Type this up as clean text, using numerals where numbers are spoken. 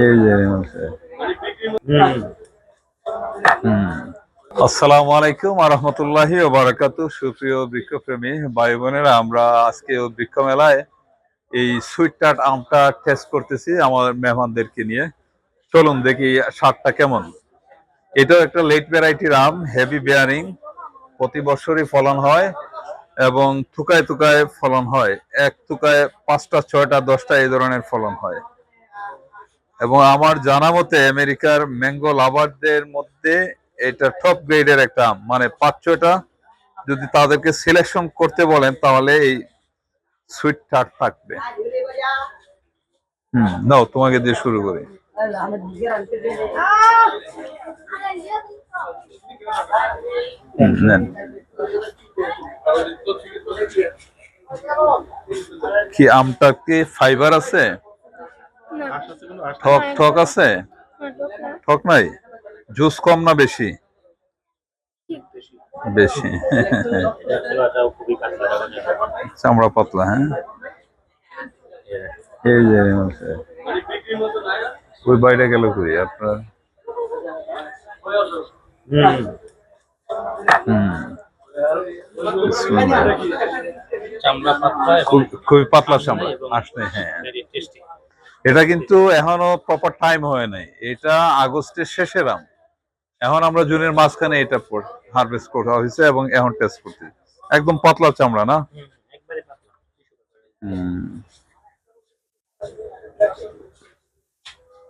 এই যে আসসালামু আলাইকুম ওয়া রাহমাতুল্লাহি ওয়া বারাকাতুহু। সুপ্রিয় বৃক্ষপ্রেমী ভাই বোনেরা, আমরা আজকে বৃক্ষ মেলায় এই সুইট টার্ট আমটা টেস্ট করতেছি আমার মেহমানদেরকে নিয়ে। চলুন দেখি স্বাদটা কেমন। এটাও একটা লেট ভ্যারাইটির আম, হেভি বেয়ারিং, প্রতি বছরই ফলন হয় এবং থুকায় থুকায় ফলন হয়। এক থুকায় 5টা 6টা 10টা এই ধরনের ফলন হয়। এবং আমার জানা মতে আমেরিকার ম্যাঙ্গো লাভারদের মধ্যে এটা টপ গ্রেডের একটা আম, মানে 5-6টা যদি তাদেরকে সিলেকশন করতে বলেন তাহলে এই সুইট টার্ট থাকবে। নাও তোমাকে দিয়ে শুরু করি। নেন। কি আমটা কি ফাইবার আছে? ঠক ঠক আছে? ঠক নাই? জুস কম না বেশি? বেশি। চামড়া পাতলা, হ্যাঁ। এই যে ওই বাইরে গেল কই আপনার? খুবই পাতলা চামড়া আসলে, হ্যাঁ। এটা কিন্তু এখনো প্রপার টাইম হয় নাই, এটা আগস্টের শেষের আম। এখন আমরা জুনের মাঝখানে এটা হারভেস্ট করা হয়েছে এবং এখন টেস্ট করতে একদম পাতলা চামড়া না।